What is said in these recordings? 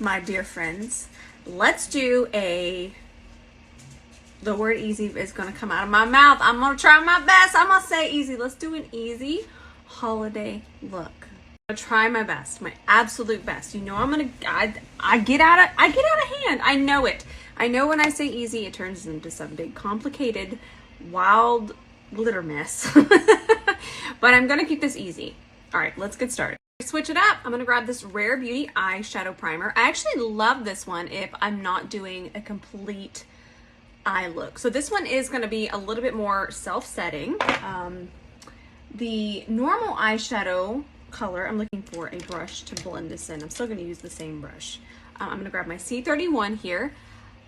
my dear friends, let's do the word easy is going to come out of my mouth. I'm going to try my best. I'm going to say easy. Let's do an easy holiday look. I'm going to try my best, my absolute best. You know, I get out of hand. I know it. I know when I say easy, it turns into some big, complicated, wild glitter mess. But I'm going to keep this easy. All right, let's get started. Switch it up. I'm going to grab this Rare Beauty eyeshadow primer. I actually love this one if I'm not doing a complete eye look. So this one is going to be a little bit more self-setting. The normal eyeshadow color, I'm looking for a brush to blend this in. I'm still going to use the same brush. I'm going to grab my C31 here.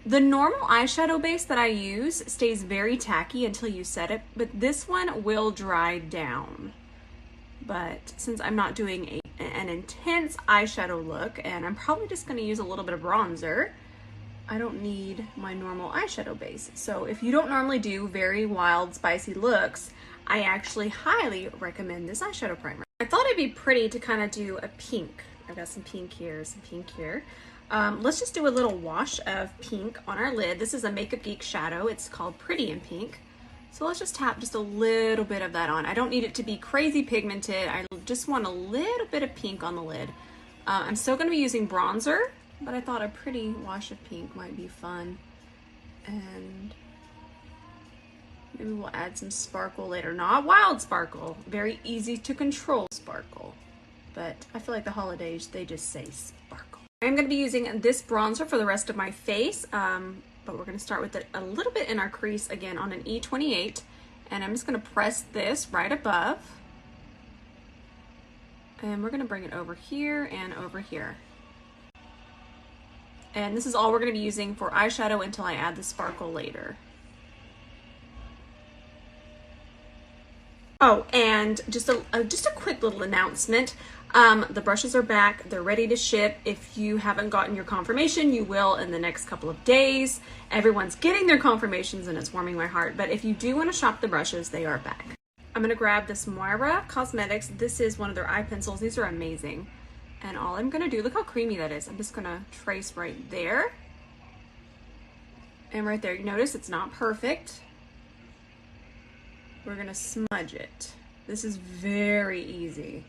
The normal eyeshadow base that I use stays very tacky until you set it, but this one will dry down. But since I'm not doing an intense eyeshadow look, and I'm probably just going to use a little bit of bronzer, I don't need my normal eyeshadow base. So if you don't normally do very wild, spicy looks, I actually highly recommend this eyeshadow primer. I thought it'd be pretty to kind of do a pink. I've got some pink here, some pink here. Let's just do a little wash of pink on our lid. This is a Makeup Geek shadow. It's called Pretty in Pink. So let's just tap just a little bit of that on. I don't need it to be crazy pigmented. I just want a little bit of pink on the lid. I'm still going to be using bronzer, but I thought a pretty wash of pink might be fun. And maybe we'll add some sparkle later. Not wild sparkle, very easy to control sparkle. But I feel like the holidays, they just say sparkle. I'm going to be using this bronzer for the rest of my face. But we're going to start with it a little bit in our crease again on an E28, and I'm just going to press this right above, and we're going to bring it over here and over here. And this is all we're going to be using for eyeshadow until I add the sparkle later. Oh, and just a quick little announcement. The brushes are back. They're ready to ship. If you haven't gotten your confirmation, you will in the next couple of days. Everyone's getting their confirmations and it's warming my heart. But if you do want to shop the brushes, they are back. I'm going to grab this Moira Cosmetics. This is one of their eye pencils. These are amazing. And all I'm going to do, look how creamy that is. I'm just going to trace right there. And right there, you notice it's not perfect. We're going to smudge it. This is very easy.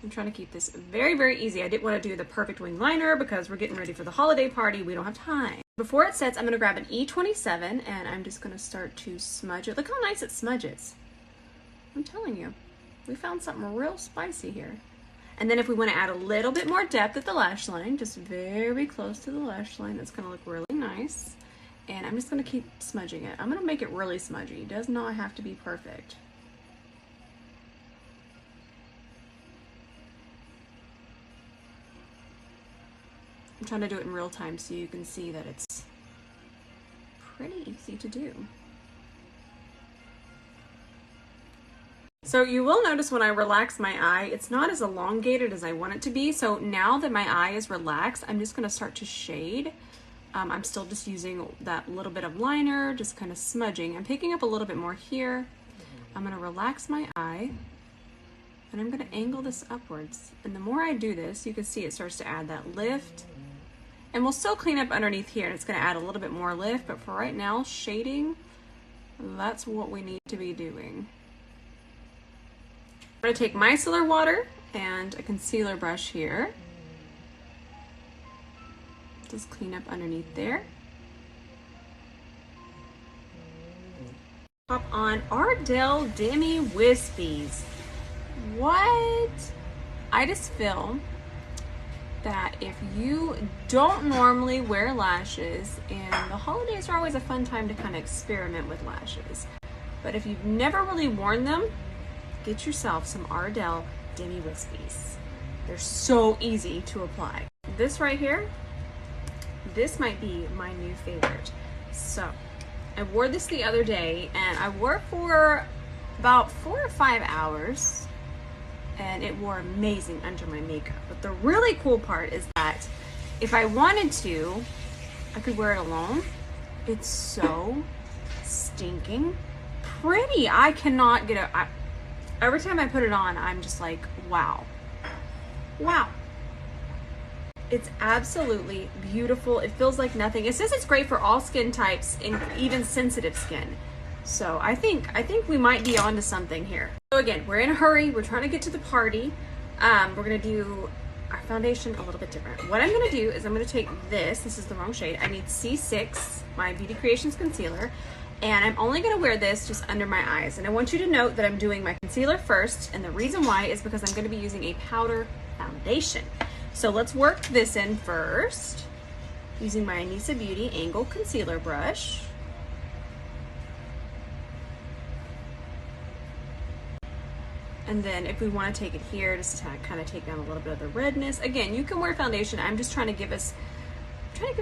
I'm trying to keep this very, very easy. I didn't want to do the perfect wing liner because we're getting ready for the holiday party. We don't have time. Before it sets, I'm going to grab an E27 and I'm just going to start to smudge it. Look how nice it smudges. I'm telling you, we found something real spicy here. And then if we want to add a little bit more depth at the lash line, just very close to the lash line, that's going to look really nice. And I'm just going to keep smudging it. I'm going to make it really smudgy. It does not have to be perfect. I'm trying to do it in real time so you can see that it's pretty easy to do. So you will notice when I relax my eye, it's not as elongated as I want it to be. So now that my eye is relaxed, I'm just going to start to shade. I'm still just using that little bit of liner, just kind of smudging. I'm picking up a little bit more here. I'm going to relax my eye. And I'm going to angle this upwards. And the more I do this, you can see it starts to add that lift. And we'll still clean up underneath here, and it's going to add a little bit more lift, but for right now, shading, that's what we need to be doing. I'm going to take micellar water and a concealer brush here. Just clean up underneath there. Pop on Ardell Demi Wispies. What? I just feel that if you don't normally wear lashes, and the holidays are always a fun time to kind of experiment with lashes, but if you've never really worn them, get yourself some Ardell Demi Wispies. They're so easy to apply. This right here, this might be my new favorite. So I wore this the other day, and I wore it for about 4 or 5 hours. And it wore amazing under my makeup. But the really cool part is that if I wanted to, I could wear it alone. It's so stinking pretty. I cannot get it. Every time I put it on, I'm just like, wow. Wow. It's absolutely beautiful. It feels like nothing. It says it's great for all skin types and even sensitive skin. So I think we might be onto something here. So again, we're in a hurry. We're trying to get to the party. We're gonna do our foundation a little bit different. What I'm gonna do is I'm gonna take this is the wrong shade. I need C6, my Beauty Creations concealer, and I'm only gonna wear this just under my eyes. And I want you to note that I'm doing my concealer first, and the reason why is because I'm gonna be using a powder foundation. So let's work this in first, using my Anissa Beauty Angle Concealer Brush. And then if we want to take it here, just to kind of take down a little bit of the redness. Again, you can wear foundation. I'm just trying to give us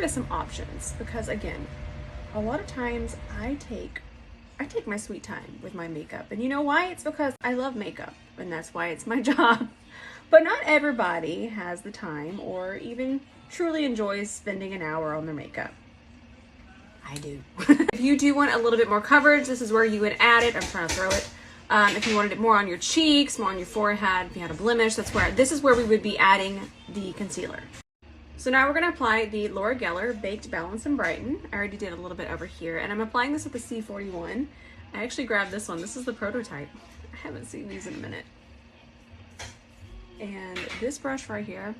some options, because again, a lot of times I take my sweet time with my makeup. And you know why? It's because I love makeup, and that's why it's my job. But not everybody has the time or even truly enjoys spending an hour on their makeup. I do. If you do want a little bit more coverage, this is where you would add it. I'm trying to throw it. If you wanted it more on your cheeks, more on your forehead, if you had a blemish, this is where we would be adding the concealer. So now we're going to apply the Laura Geller Baked Balance and Brighten. I already did a little bit over here, and I'm applying this with the C41. I actually grabbed this one. This is the prototype. I haven't seen these in a minute. And this brush right here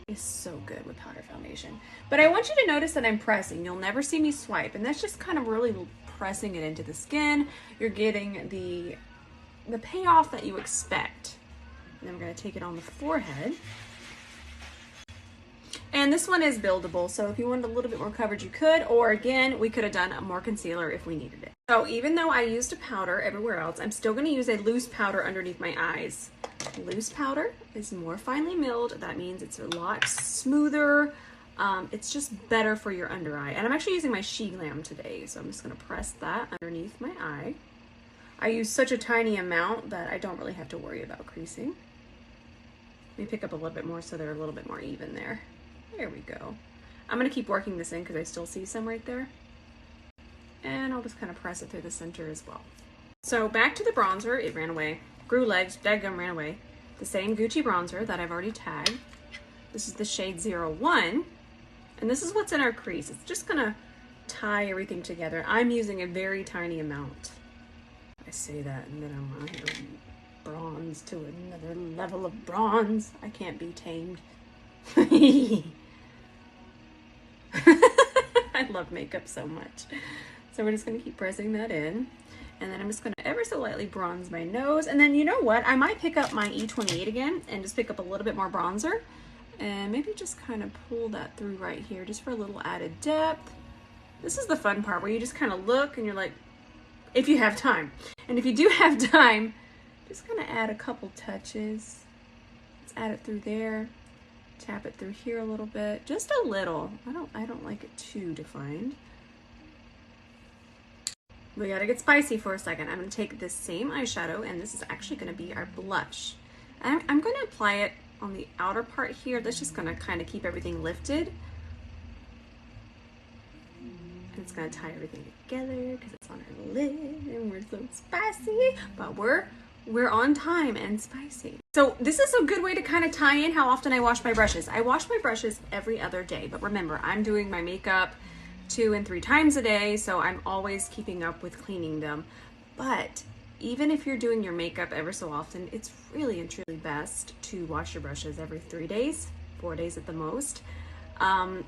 is so good with powder foundation. But I want you to notice that I'm pressing. You'll never see me swipe, and that's just kind of really pressing it into the skin. You're getting the payoff that you expect. And then we're going to take it on the forehead. And this one is buildable, so if you wanted a little bit more coverage, you could, or again, we could have done more concealer if we needed it. So even though I used a powder everywhere else, I'm still going to use a loose powder underneath my eyes. Loose powder is more finely milled. That means it's a lot smoother. It's just better for your under eye. And I'm actually using my GLAM today, so I'm just going to press that underneath my eye. I use such a tiny amount that I don't really have to worry about creasing. Let me pick up a little bit more so they're a little bit more even there. There we go. I'm going to keep working this in because I still see some right there. And I'll just kind of press it through the center as well. So back to the bronzer. It ran away. Grew legs. Dadgum ran away. The same Gucci bronzer that I've already tagged. This is the shade 01. And this is what's in our crease. It's just going to tie everything together. I'm using a very tiny amount. I say that and then I'm out here bronze to another level of bronze. I can't be tamed. I love makeup so much. So we're just going to keep pressing that in. And then I'm just going to ever so lightly bronze my nose. And then you know what? I might pick up my E28 again and just pick up a little bit more bronzer. And maybe just kind of pull that through right here just for a little added depth. This is the fun part where you just kind of look and you're like, if you have time. And if you do have time, just kind of add a couple touches. Let's add it through there. Tap it through here a little bit, just a little. I don't like it too defined. We gotta get spicy for a second. I'm gonna take this same eyeshadow, and this is actually gonna be our blush. I'm gonna apply it on the outer part here. That's just gonna kind of keep everything lifted. And it's gonna tie everything together because it's on our lid, and we're so spicy, but we're on time and spicy. So this is a good way to kind of tie in how often I wash my brushes. I wash my brushes every other day, but remember, I'm doing my makeup 2 and 3 times a day, so I'm always keeping up with cleaning them. But even if you're doing your makeup ever so often, it's really and truly best to wash your brushes every 3 days, 4 days at the most.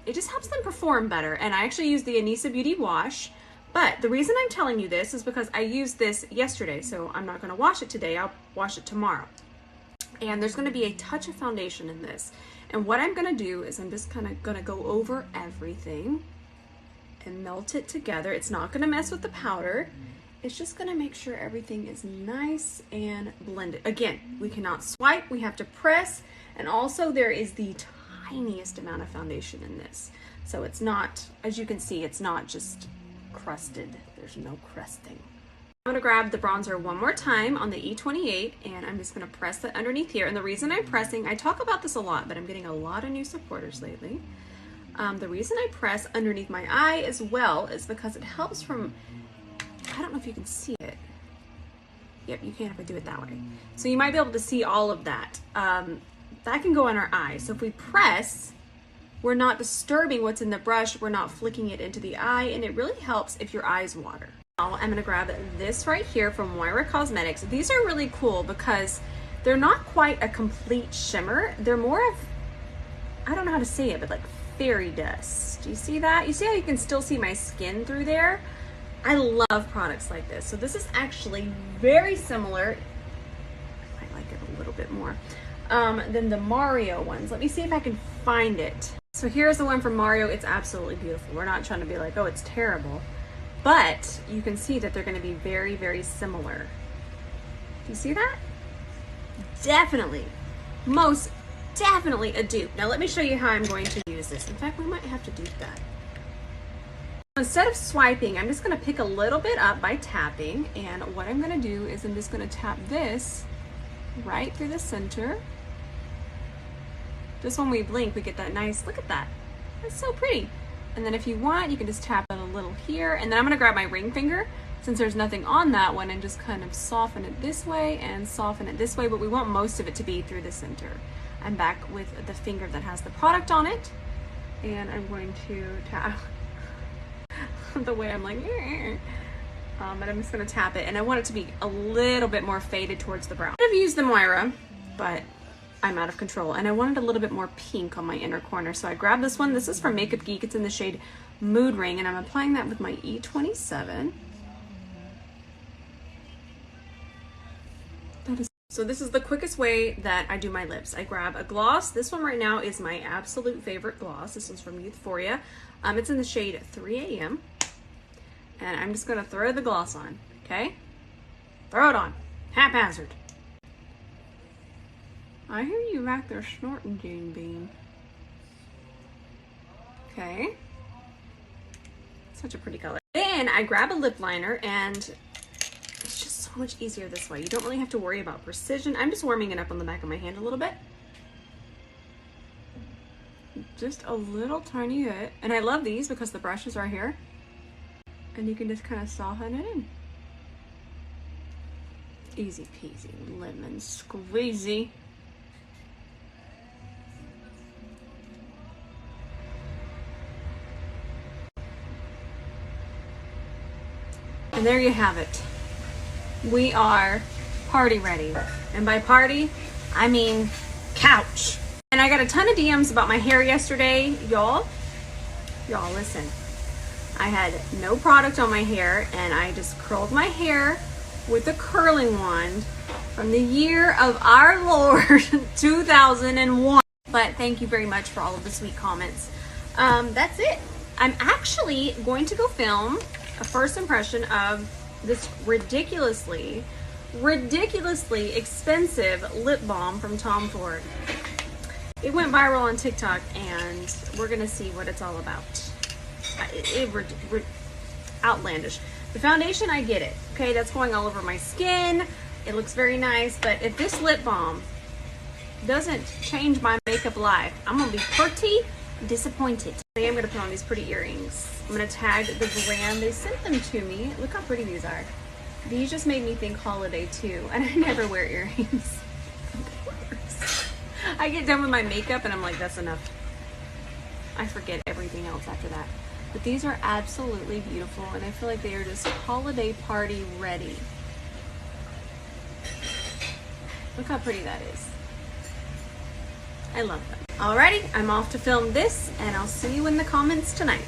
It just helps them perform better. And I actually use the Anissa Beauty wash. But the reason I'm telling you this is because I used this yesterday, so I'm not going to wash it today. I'll wash it tomorrow. And there's going to be a touch of foundation in this. And what I'm going to do is I'm just kind of going to go over everything and melt it together. It's not going to mess with the powder. It's just going to make sure everything is nice and blended. Again, we cannot swipe. We have to press. And also there is the tiniest amount of foundation in this. So it's not, as you can see, it's not just crusted. There's no crusting. I'm going to grab the bronzer one more time on the E28, and I'm just going to press that underneath here. And the reason I'm pressing, I talk about this a lot, but I'm getting a lot of new supporters lately. The reason I press underneath my eye as well is because it helps from, I don't know if you can see it. Yep, you can if I do it that way. So you might be able to see all of that. that can go on our eye. So if we press, we're not disturbing what's in the brush, we're not flicking it into the eye, and it really helps if your eyes water. Now I'm gonna grab this right here from Moira Cosmetics. These are really cool because they're not quite a complete shimmer. They're more of, I don't know how to say it, but like fairy dust. Do you see that? You see how you can still see my skin through there? I love products like this. So this is actually very similar. I like it a little bit more than the Mario ones. Let me see if I can find it. So here's the one from Mario. It's absolutely beautiful. We're not trying to be like, oh, it's terrible. But you can see that they're going to be very, very similar. Do you see that? Definitely. Most definitely a dupe. Now let me show you how I'm going to use this. In fact, we might have to dupe that. Instead of swiping, I'm just going to pick a little bit up by tapping. And what I'm going to do is I'm just going to tap this right through the center. Just when we blink, we get that nice, look at that. That's so pretty. And then if you want, you can just tap it a little here. And then I'm gonna grab my ring finger, since there's nothing on that one, and just kind of soften it this way and soften it this way, but we want most of it to be through the center. I'm back with the finger that has the product on it. And I'm going to tap, the way I'm like, but I'm just gonna tap it. And I want it to be a little bit more faded towards the brow. I could have used the Moira, but I'm out of control, and I wanted a little bit more pink on my inner corner, so I grabbed this one. This is from Makeup Geek. It's in the shade Mood Ring, and I'm applying that with my E27. So this is the quickest way that I do my lips. I grab a gloss. This one right now is my absolute favorite gloss. This one's from Youthforia. It's in the shade 3 AM, and I'm just gonna throw the gloss on, okay? Throw it on, haphazard. I hear you back there snorting, Jane Bean. Okay. Such a pretty color. Then I grab a lip liner, and it's just so much easier this way. You don't really have to worry about precision. I'm just warming it up on the back of my hand a little bit. Just a little tiny bit. And I love these because the brush is right here. And you can just kind of soften it in. Easy peasy, lemon squeezy. And there you have it. We are party ready. And by party, I mean couch. And I got a ton of DMs about my hair yesterday. Y'all listen. I had no product on my hair, and I just curled my hair with a curling wand from the year of our Lord, 2001. But thank you very much for all of the sweet comments. That's it. I'm actually going to go film a first impression of this ridiculously expensive lip balm from Tom Ford. It went viral on TikTok, and we're gonna see what it's all about. Outlandish. The foundation, I get it. Okay, that's going all over my skin. It looks very nice, but if this lip balm doesn't change my makeup life, I'm gonna be pretty disappointed. Today I'm gonna put on these pretty earrings. I'm gonna tag the GLAM. They sent them to me. Look how pretty these are. These just made me think holiday too, and I never wear earrings. I get done with my makeup and I'm like, that's enough. I forget everything else after that. But these are absolutely beautiful, and I feel like they are just holiday party ready. Look how pretty that is. I love them. Alrighty, I'm off to film this, and I'll see you in the comments tonight.